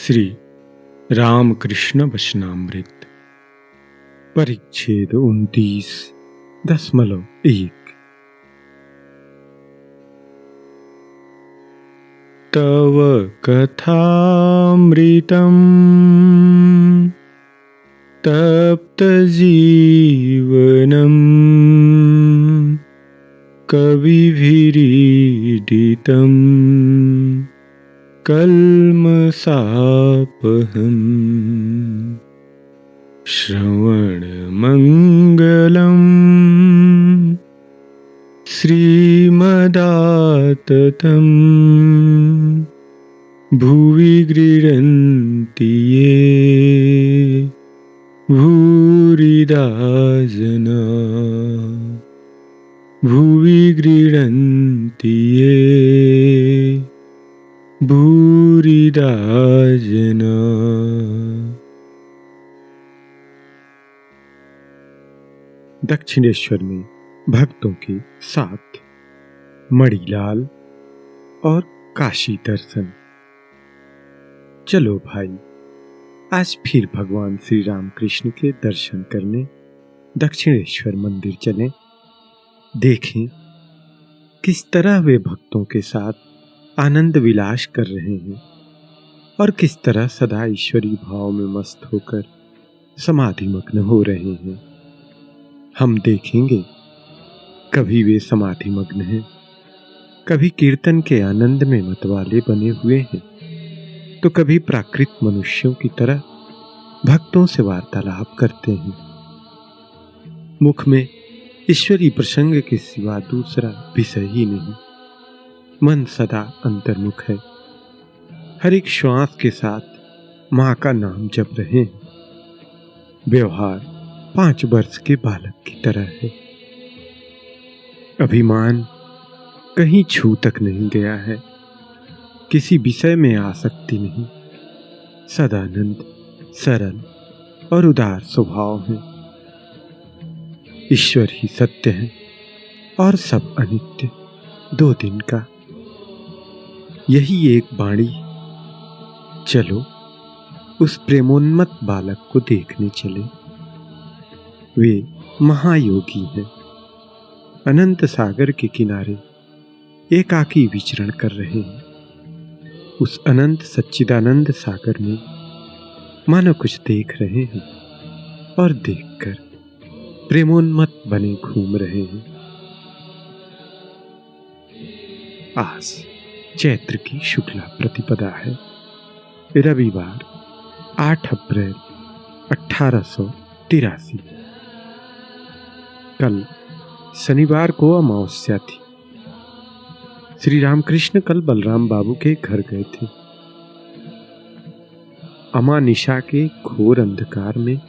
श्री रामकृष्ण वचनामृत परिच्छेद 29.1 तव कथामृतम् तप्तजीवनम् कविभिरीडितम् कल्मषापहम् श्रवणमङ्गलम् श्रीमदाततं भुवि गृह्णन्ति ये भूरिदा जना भुवि गृह्णन्ति ये भूरिदा जना। दक्षिणेश्वर में भक्तों के साथ मणिलाल और काशी दर्शन। चलो भाई, आज फिर भगवान श्री रामकृष्ण के दर्शन करने दक्षिणेश्वर मंदिर चलें। देखें किस तरह वे भक्तों के साथ आनंद विलास कर रहे हैं और किस तरह सदा ईश्वरी भाव में मस्त होकर समाधिमग्न हो रहे हैं। हम देखेंगे कभी वे समाधिमग्न हैं, कभी कीर्तन के आनंद में मतवाले बने हुए हैं, तो कभी प्राकृत मनुष्यों की तरह भक्तों से वार्तालाप करते हैं। मुख में ईश्वरी प्रसंग के सिवा दूसरा विषय ही नहीं। मन सदा अंतर्मुख है, हर एक श्वास के साथ माँ का नाम जप रहे हैं। व्यवहार 5 वर्ष के बालक की तरह है। अभिमान कहीं छू तक नहीं गया है, किसी विषय में आसक्ति नहीं। सदानंद, सरल और उदार स्वभाव है। ईश्वर ही सत्य है और सब अनित्य, 2 दिन का। यही एक वाणी। चलो उस प्रेमोन्मत्त बालक को देखने चले। वे महायोगी हैं, अनंत सागर के किनारे एकाकी विचरण कर रहे हैं। उस अनंत सच्चिदानंद सागर में मानो कुछ देख रहे हैं और देखकर प्रेमोन्मत्त बने घूम रहे हैं। आज चैत्र की शुक्ला प्रतिपदा है, रविवार 8 अप्रैल 1883। कल शनिवार को अमावस्या थी। श्री रामकृष्ण कल बलराम बाबू के घर गए थे। अमानिशा के घोर अंधकार में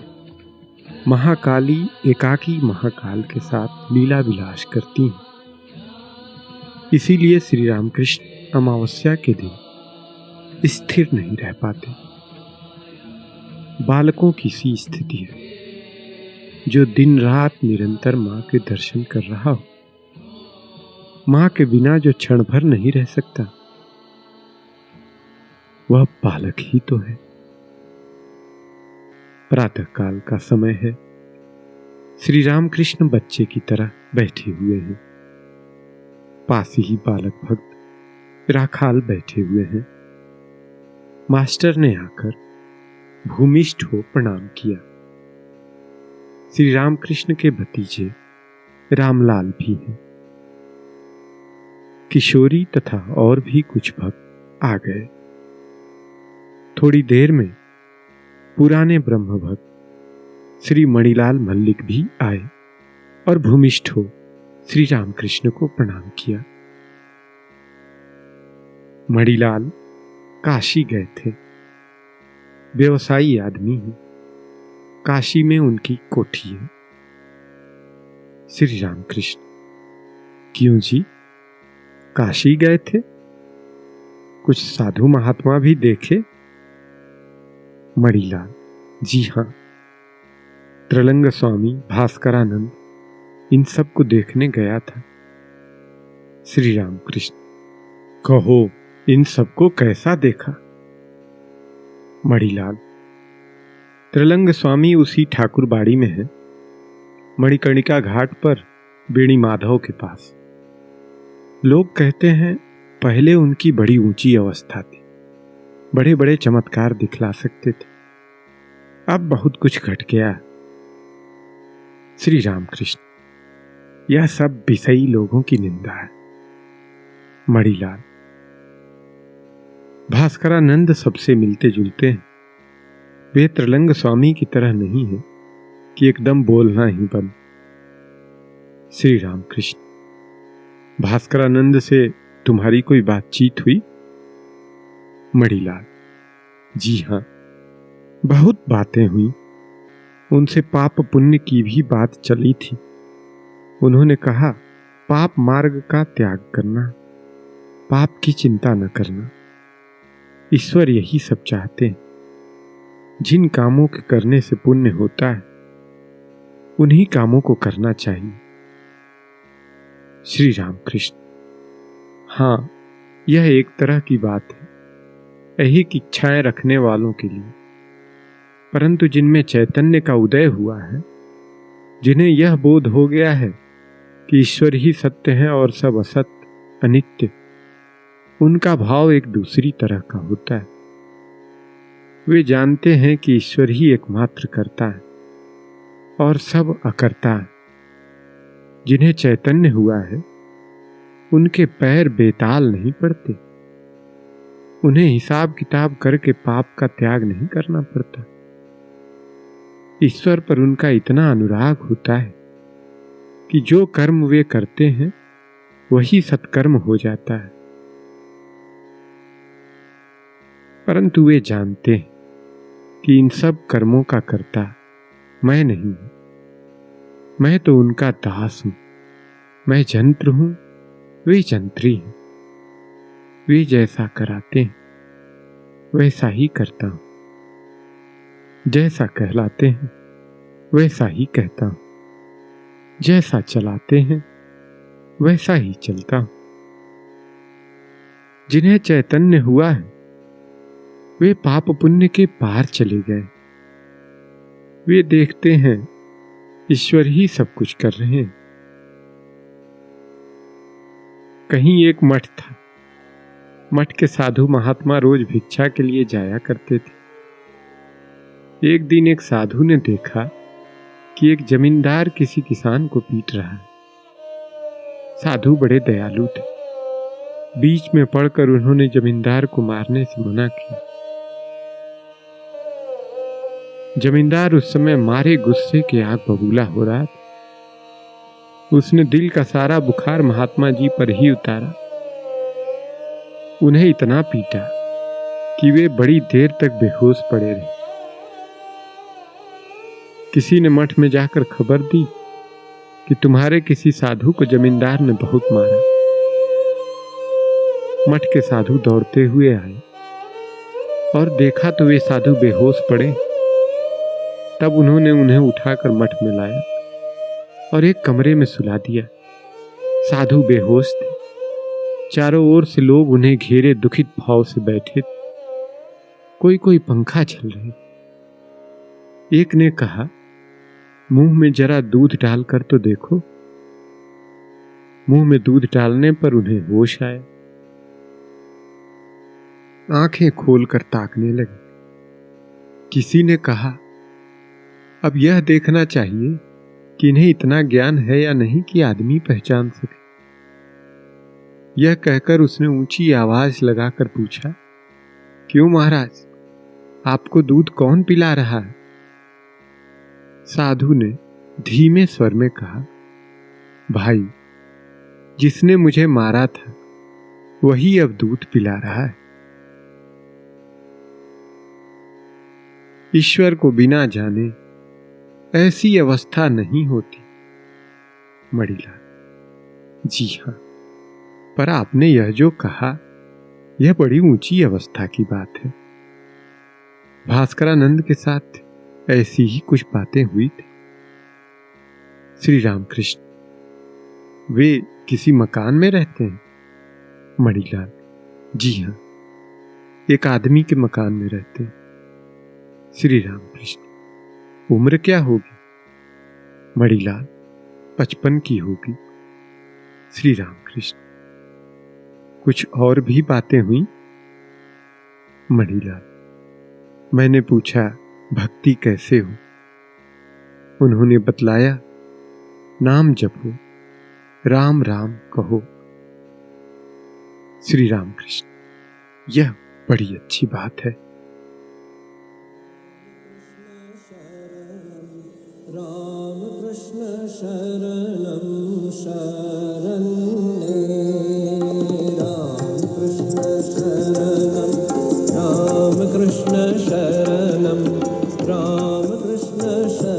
महाकाली एकाकी महाकाल के साथ लीला विलास करती हैं। इसीलिए श्री रामकृष्ण अमावस्या के दिन स्थिर नहीं रह पाते। बालकों की सी स्थिति है, जो दिन रात निरंतर माँ के दर्शन कर रहा हो। माँ के बिना जो क्षण भर नहीं रह सकता, वह बालक ही तो है। प्रातःकाल का समय है। श्री रामकृष्ण बच्चे की तरह बैठे हुए हैं। पास ही बालक भक्त राखाल बैठे हुए हैं। मास्टर ने आकर भूमिष्ठ हो प्रणाम किया। श्री रामकृष्ण के भतीजे रामलाल भी हैं। किशोरी तथा और भी कुछ भक्त आ गए। थोड़ी देर में पुराने ब्रह्म भक्त श्री मणिलाल मल्लिक भी आए और भूमिष्ठ हो श्री रामकृष्ण को प्रणाम किया। मणिलाल काशी गए थे। व्यवसायी आदमी हैं। काशी में उनकी कोठी है। श्री रामकृष्ण: क्यों जी, काशी गए थे? कुछ साधु महात्मा भी देखे? मणिलाल: जी हाँ, त्रिलंग स्वामी, भास्करानंद, इन सब को देखने गया था। श्री रामकृष्ण: कहो, इन सबको कैसा देखा? मणिलाल। त्रिलंग स्वामी उसी ठाकुर बाड़ी में है, मणिकर्णिका घाट पर बेणी माधव के पास। लोग कहते हैं पहले उनकी बड़ी ऊंची अवस्था थी, बड़े बड़े चमत्कार दिखला सकते थे। अब बहुत कुछ घट गया। श्री रामकृष्ण, यह सब विषयी लोगों की निंदा है। मणिलाल। भास्करानंद सबसे मिलते जुलते हैं। वे त्रिलंग स्वामी की तरह नहीं है कि एकदम बोलना ही बंद। श्री रामकृष्ण, भास्करानंद से तुम्हारी कोई बातचीत हुई? मणिलाल। जी हां, बहुत बातें हुई। उनसे पाप पुण्य की भी बात चली थी। उन्होंने कहा पाप मार्ग का त्याग करना, पाप की चिंता न करना। ईश्वर यही सब चाहते हैं। जिन कामों के करने से पुण्य होता है उन्हीं कामों को करना चाहिए। श्री रामकृष्ण, हां, यह एक तरह की बात है, यही की इच्छाएं रखने वालों के लिए। परंतु जिनमें चैतन्य का उदय हुआ है, जिन्हें यह बोध हो गया है कि ईश्वर ही सत्य है और सब असत्य अनित्य, उनका भाव एक दूसरी तरह का होता है। वे जानते हैं कि ईश्वर ही एकमात्र करता है और सब अकर्ता है। जिन्हें चैतन्य हुआ है उनके पैर बेताल नहीं पड़ते। उन्हें हिसाब किताब करके पाप का त्याग नहीं करना पड़ता। ईश्वर पर उनका इतना अनुराग होता है कि जो कर्म वे करते हैं वही सत्कर्म हो जाता है। परंतु वे जानते हैं कि इन सब कर्मों का कर्ता मैं नहीं हूं। मैं तो उनका दास हूं। मैं जंत्र हूं, वे जंत्री हैं। वे जैसा कराते हैं वैसा ही करता हूं, जैसा कहलाते हैं वैसा ही कहता हूं, जैसा चलाते हैं वैसा ही चलता हूं। जिन्हें चैतन्य हुआ है वे पाप पुण्य के पार चले गए। वे देखते हैं ईश्वर ही सब कुछ कर रहे हैं। कहीं एक मठ था। मठ के साधु महात्मा रोज भिक्षा के लिए जाया करते थे। एक दिन एक साधु ने देखा कि एक जमींदार किसी किसान को पीट रहा है। साधु बड़े दयालु थे। बीच में पड़कर उन्होंने जमींदार को मारने से मना किया। जमींदार उस समय मारे गुस्से के आग बबूला हो रहा था। उसने दिल का सारा बुखार महात्मा जी पर ही उतारा। उन्हें इतना पीटा कि वे बड़ी देर तक बेहोश पड़े रहे। किसी ने मठ में जाकर खबर दी कि तुम्हारे किसी साधु को जमींदार ने बहुत मारा। मठ के साधु दौड़ते हुए आए और देखा तो वे साधु बेहोश पड़े। तब उन्होंने उन्हें उठाकर मठ में लाया और एक कमरे में सुला दिया। साधु बेहोश थे। चारों ओर से लोग उन्हें घेरे दुखित भाव से बैठे थे। कोई कोई पंखा चल रहे। एक ने कहा मुंह में जरा दूध डालकर तो देखो। मुंह में दूध डालने पर उन्हें होश आया। आंखें खोलकर ताकने लगे। किसी ने कहा अब यह देखना चाहिए कि इन्हें इतना ज्ञान है या नहीं कि आदमी पहचान सके। यह कहकर उसने ऊंची आवाज लगाकर पूछा, क्यों महाराज, आपको दूध कौन पिला रहा है? साधु ने धीमे स्वर में कहा, भाई, जिसने मुझे मारा था वही अब दूध पिला रहा है। ईश्वर को बिना जाने ऐसी अवस्था नहीं होती। मणिलाल, जी हां, पर आपने यह जो कहा यह बड़ी ऊंची अवस्था की बात है। भास्करानंद के साथ ऐसी ही कुछ बातें हुई थी। श्री रामकृष्ण, वे किसी मकान में रहते हैं? मणिलाल, जी हां, एक आदमी के मकान में रहते हैं। श्री राम कृष्ण, उम्र क्या होगी? मणिलाल, 55 की होगी। श्री राम कृष्ण, कुछ और भी बातें हुई? मणिलाल, मैंने पूछा भक्ति कैसे हो? उन्होंने बतलाया, नाम जपो, राम राम कहो। श्री राम कृष्ण, यह बड़ी अच्छी बात है। राम कृष्ण शरणं शरण्ये, राम कृष्ण शरणं, राम कृष्ण शरणं, राम कृष्ण शरणं।